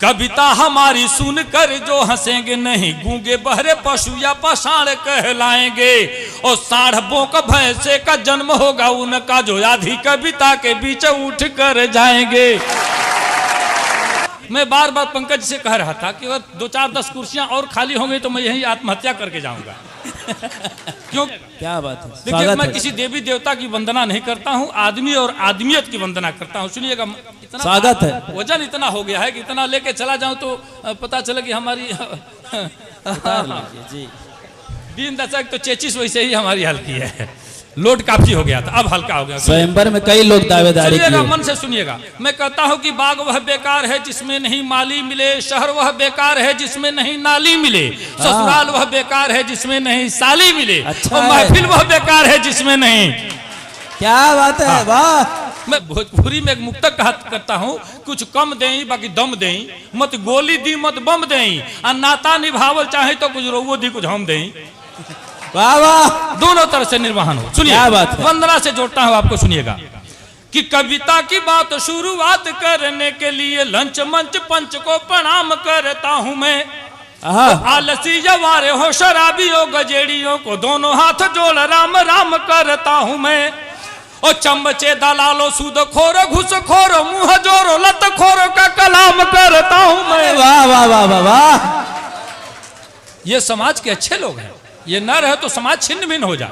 कविता हमारी सुनकर जो हंसेंगे नहीं, गूंगे बहरे पशु या पाषाण कहलाएंगे। और साढ़ बोक भैंसे का जन्म होगा उनका, जो आधी कविता के बीच उठ कर जाएंगे। मैं बार बार पंकज से कह रहा था कि अगर 2-4-10 कुर्सियां और खाली होंगी तो मैं यही आत्महत्या करके जाऊंगा। क्यों? क्या बात है। देखिए, मैं किसी देवी देवता की वंदना नहीं करता हूं, आदमी और आदमियत की वंदना करता हूं। सुनिएगा, इतना स्वागत है। वजन इतना हो गया है कि इतना लेके चला जाऊं तो पता चले कि हमारी जी 3 दशक तो चेचिस वैसे ही हमारी हल्की है, लोड काफी हो गया था, अब हल्का हो गया। स्वयंवर में कई लोग दावेदारी सुनिएगा, किए। मन से सुनिएगा। मैं कहता हूं कि बाग वह बेकार है जिसमें नहीं माली मिले, शहर वह बेकार है जिसमें नहीं नाली मिले, ससुराल वह बेकार है जिसमें नहीं साली मिले, अच्छा और महफिल वह बेकार है जिसमें नहीं। क्या बात है, वाह। मैं भोजपुरी में एक मुक्तक करता हूँ, कुछ कम दें बाकी दम दें, मत गोली दी मत बम दें, आ नाता निभावल चाहे तो कुछ रोवो दी कुछ हम दें। वाह वाह, दोनों तरह से निर्वहन हो। सुनिए, क्या बात है। वंदना से जोड़ता हूँ आपको, सुनिएगा कि कविता की बात शुरुआत करने के लिए लंच मंच पंच को प्रणाम करता हूँ मैं। आलसी जवारे हो शराबी हो गजेड़ियों को दोनों हाथ जोड़ राम राम करता हूँ मैं। और चमचे दलालो सूद खोरो घुस खोरो मुंह जोरो लत खोरो का कलाम करता हूँ मैं। वाह वाह वाह वाह वाह। ये समाज के अच्छे लोग हैं, ये न रहे तो समाज छिन्न भिन्न हो जाए।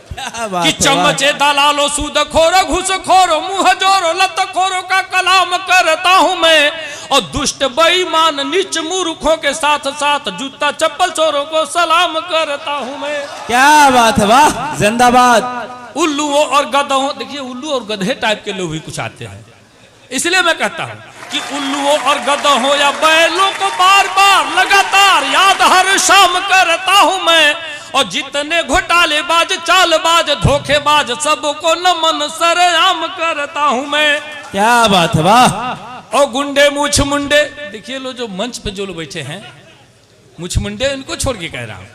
कि कि चमचे दलालो सूद खोरो घुस खोरो मुंह जोरो लत खोरो का कलाम करता हूँ मैं। और दुष्ट बेईमान नीच मूर्खों के साथ साथ जूता चप्पल चोरों को सलाम करता हूँ मैं। क्या बात है, वाह, जिंदाबाद। उल्लुओं और गधों, देखिए उल्लू और गधे टाइप के लोग भी कुछ आते हैं, इसलिए मैं कहता हूँ कि उल्लुओं और गधों या बैलों को बार बार लगातार याद हर शाम करता हूँ मैं। और जितने घोटालेबाज चालबाज धोखेबाज सबको नमन सरेआम करता हूँ मैं। क्या बात है, वाह। और गुंडे मुछ मुंडे, देखिए लो जो मंच पे जो लोग बैठे हैं मुछ मुंडे, इनको छोड़ के कह रहा हूँ।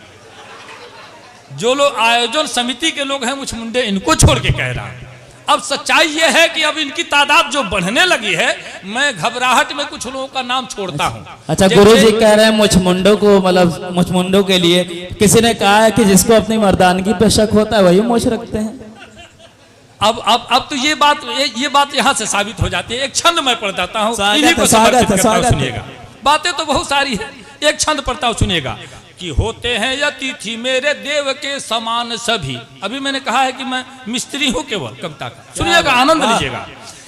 जो लोग आयोजन समिति के लोग हैं मुछ मुंडे, इनको छोड़ के कह रहा हूँ। अब सच्चाई यह है कि अब इनकी तादाद जो बढ़ने लगी है, मैं घबराहट में कुछ लोगों का नाम छोड़ता हूँ। अच्छा, गुरुजी कह रहे हैं मुछमुंडों को, मतलब मुछमुंडों के लिए किसी ने कहा है कि जिसको अपनी मर्दानगी पे शक होता है वही मोछ रखते हैं। अब तो ये बात यहाँ से साबित हो जाती है। एक छंद मैं पढ़ जाता हूँ, इन्हीं को स्वागत है, स्वागत है। सुनिएगा। बातें तो बहुत सारी है, एक छंद पढ़ता हूँ, सुनिएगा कि होते हैं अतिथि मेरे देव के समान सभी। अभी मैंने कहा है कि मैं मिस्त्री हूँ केवल कविता का, सुनिएगा, आनंद लीजिएगा।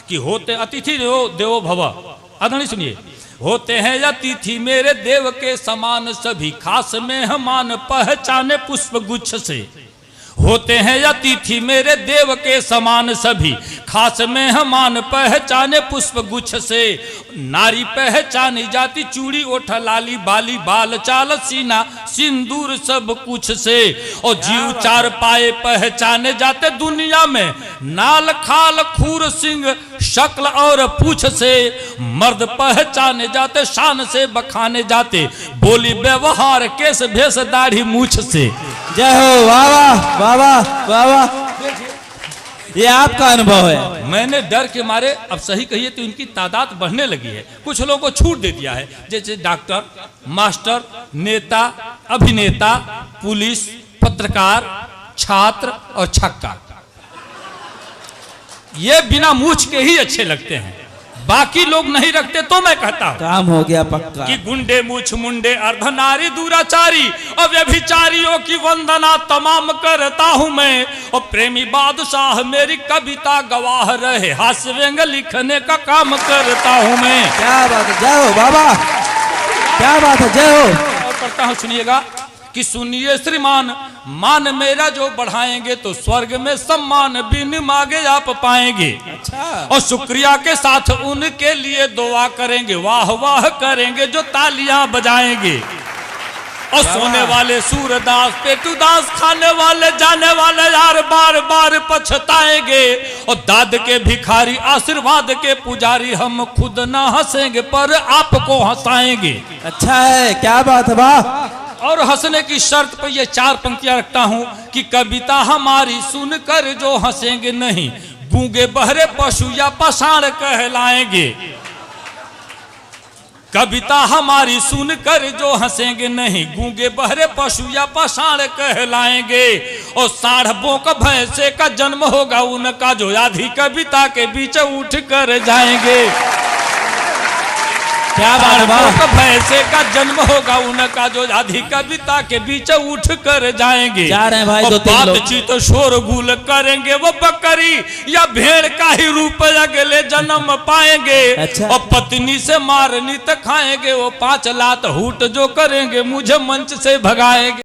कि होते अतिथि देवो भव, आदरणीय सुनिए। होते हैं अतिथि मेरे देव के समान सभी, खास मेहमान पहचाने पुष्प गुच्छ से। होते हैं अतिथि मेरे देव के समान सभी, खास मेहमान पहचाने पुष्प गुच्छ से। नारी पहचानी जाती चूड़ी ओठ लाली बाली बाल चाल सीना सिंदूर सब कुछ से। और जीव चार पाए पहचाने जाते दुनिया में, नाल खाल खूर सिंह शक्ल और पूछ से। मर्द पहचाने जाते शान से बखाने जाते, बोली व्यवहार केस भेष दाढ़ी मूछ से। जय हो, वाह वाह वाह वाह वाह वाह। ये आपका अनुभव है। मैंने डर के मारे, अब सही कहिए तो इनकी तादाद बढ़ने लगी है, कुछ लोगों को छूट दे दिया है, जैसे डॉक्टर, मास्टर, नेता, अभिनेता, पुलिस, पत्रकार, छात्र और छक्का। ये बिना मूछ के ही अच्छे लगते हैं, बाकी लोग नहीं रखते। तो मैं कहता हूं काम हो गया पक्का कि गुंडे मुछ मुंडे अर्धनारी दुराचारी और व्यभिचारियों की वंदना तमाम करता हूं मैं। और प्रेमी बादशाह मेरी कविता गवाह रहे, हास्य व्यंग लिखने का काम करता हूं मैं। क्या बात है, जय हो बाबा, क्या बात है, जय हो। और करता हूं, सुनिएगा कि सुनिए श्रीमान, मान मेरा जो बढ़ाएंगे तो स्वर्ग में सम्मान बिन मांगे आप पाएंगे। अच्छा। और शुक्रिया के साथ उनके लिए दुआ करेंगे, वाह वाह करेंगे जो तालियां बजाएंगे। और सोने वाले सूरदास पेटूदास, खाने वाले जाने वाले यार बार बार पछताएंगे। और दाद के भिखारी आशीर्वाद के पुजारी, हम खुद ना हंसेंगे पर आपको हंसाएंगे। अच्छा है, क्या बात है, वाह। और हंसने की शर्त पर ये 4 पंक्तियां रखता हूं कि कविता हमारी सुनकर जो हंसेंगे नहीं, गूंगे बहरे पशु या पाषाण कहलाएंगे। कविता हमारी सुनकर जो हंसेंगे नहीं गूंगे बहरे पशु या पाषाण कहलाएंगे। और साढ़ों का भैंसे का जन्म होगा उनका जो आधी कविता के बीच उठ कर जाएंगे। क्या बात है, भैंसे का जन्म होगा उनका जो आधी कविता के बीच उठ कर जाएंगे। जा रहे हैं भाई दो तीन लोग। बातचीत शोरगुल करेंगे वो बकरी या भेड़ का ही रूप अगले जन्म पाएंगे। अच्छा। और पत्नी से मारनी तो खाएंगे वो 5 लात हूट जो करेंगे मुझे मंच से भगाएंगे।